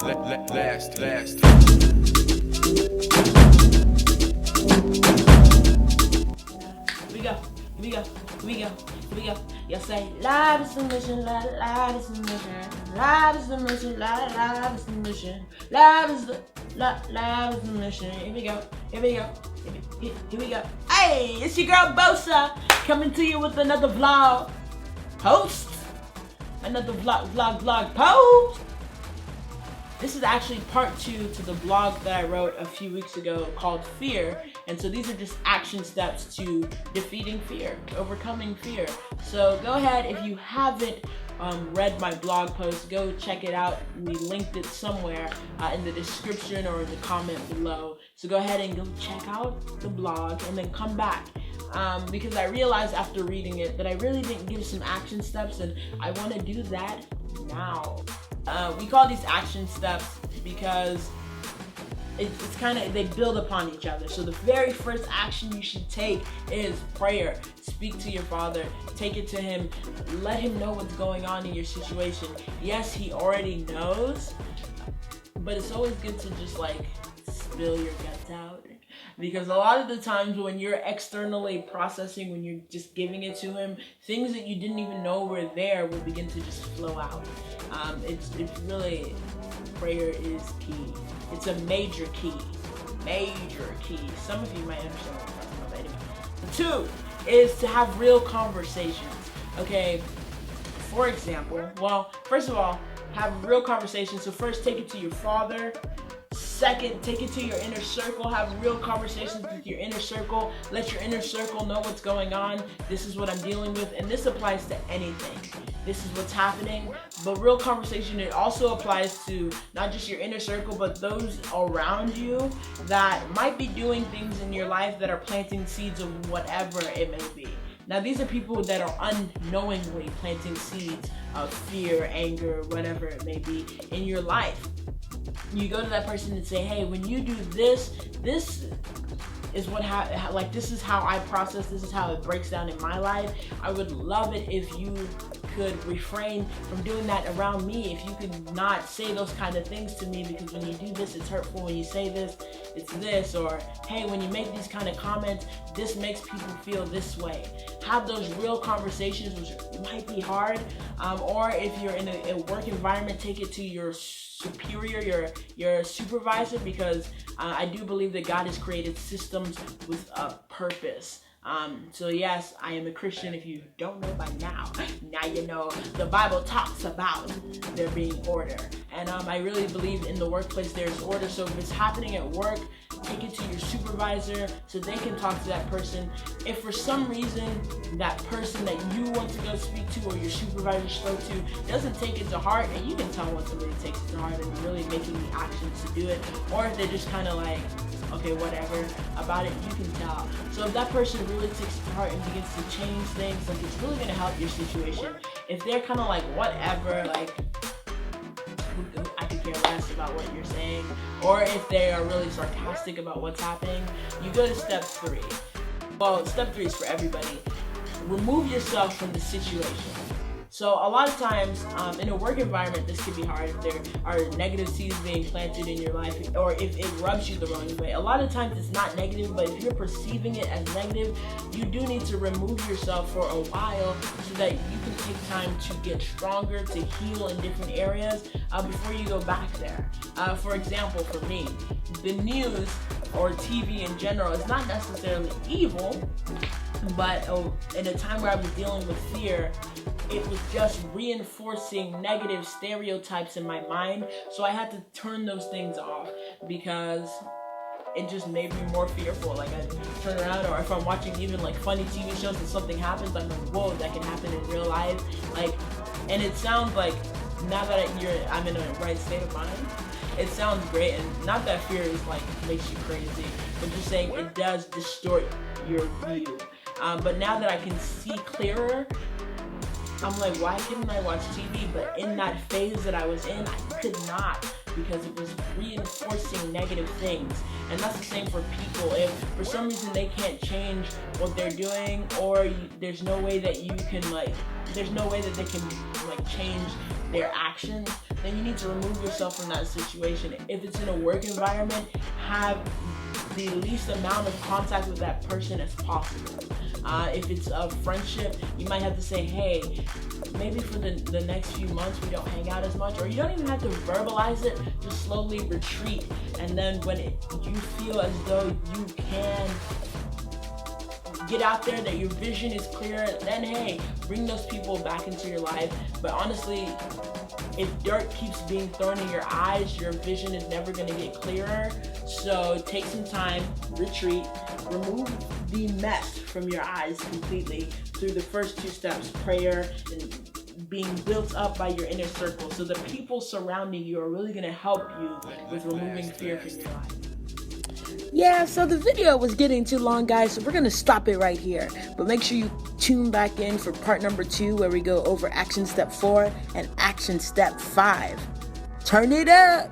Last. Here we go. Here we go. Here we go. Here we go. Y'all say, love is the mission, love is the mission, love is the mission, love is the mission, love is the mission. Here we go. Here we go. Here we go. Hey, it's your girl Bosa coming to you with another vlog post. Another vlog post. This is actually part 2 to the blog that I wrote a few weeks ago called Fear. And so these are just action steps to defeating fear, overcoming fear. So go ahead, if you haven't read my blog post, go check it out. We linked it somewhere in the description or in the comment below. So go ahead and go check out the blog and then come back. Because I realized after reading it that I really didn't give some action steps, and I want to do that now. We call these action steps because it's kind of, they build upon each other. So the very first action you should take is prayer. Speak to your Father, take it to Him, let Him know what's going on in your situation. Yes, He already knows, but it's always good to just like spill your guts out. Because a lot of the times when you're externally processing, when you're just giving it to Him, things that you didn't even know were there will begin to just flow out. It's really, prayer is key. It's a major key. Some of you might understand what I'm talking about, but anyway. 2 is to have real conversations, okay? For example, well, first of all, have real conversations. So first, take it to your Father. Second, take it to your inner circle. Have real conversations with your inner circle. Let your inner circle know what's going on. This is what I'm dealing with. And this applies to anything. This is what's happening. But real conversation, it also applies to not just your inner circle, but those around you that might be doing things in your life that are planting seeds of whatever it may be. Now, these are people that are unknowingly planting seeds of fear, anger, whatever it may be in your life. You go to that person and say, hey, when you do this is what this is how I process, this is how it breaks down in my life. I would love it if you could refrain from doing that around me, if you could not say those kind of things to me, because when you do this, it's hurtful. When you say this, it's this. Or, hey, when you make these kind of comments, this makes people feel this way. Have those real conversations, which might be hard. Or if you're in a work environment, take it to your superior, your supervisor, because I do believe that God has created systems with a purpose. So yes, I am a Christian. If you don't know by now you know. The Bible talks about there being order, and I really believe in the workplace there's order. So if it's happening at work, take it to your supervisor so they can talk to that person. If for some reason that person that you want to go speak to or your supervisor spoke to doesn't take it to heart, and you can tell when somebody takes it to heart and really making the actions to do it, or if they're just kind of like, okay, whatever about it, you can tell. So if that person really takes it to heart and begins to change things, like, it's really going to help your situation. If they're kind of like, whatever, like, I could care less about what you're saying, or if they are really sarcastic about what's happening, you go to step 3. Well, step 3 is for everybody. Remove yourself from the situation. So a lot of times in a work environment, this can be hard if there are negative seeds being planted in your life, or if it rubs you the wrong way. A lot of times it's not negative, but if you're perceiving it as negative, you do need to remove yourself for a while so that you can take time to get stronger, to heal in different areas before you go back there. For example, for me, the news or TV in general is not necessarily evil, but in a time where I was dealing with fear, it was just reinforcing negative stereotypes in my mind. So I had to turn those things off because it just made me more fearful. Like, I turn around, or if I'm watching even like funny TV shows and something happens, I'm like, whoa, that can happen in real life. Like, and it sounds like, now that I'm in a right state of mind, it sounds great, and not that fear is like makes you crazy, but just saying it does distort your view. But now that I can see clearer, I'm like, why couldn't I watch TV? But in that phase that I was in, I could not, because it was reinforcing negative things. And that's the same for people. If for some reason they can't change what they're doing, or there's no way that you can like there's no way that they can like change their actions, then you need to remove yourself from that situation. If it's in a work environment, have the least amount of contact with that person as possible. If it's a friendship, you might have to say, hey, maybe for the next few months we don't hang out as much, or you don't even have to verbalize it, just slowly retreat. And then when you feel as though you can get out there, that your vision is clear, then hey, bring those people back into your life. But honestly, if dirt keeps being thrown in your eyes, your vision is never going to get clearer. So take some time, retreat, remove the mess from your eyes completely through the first two steps: prayer and being built up by your inner circle. So the people surrounding you are really going to help you with removing fear from your life. Yeah, so the video was getting too long, guys, so we're going to stop it right here. But make sure you tune back in for part number 2, where we go over action step 4 and action step 5. Turn it up!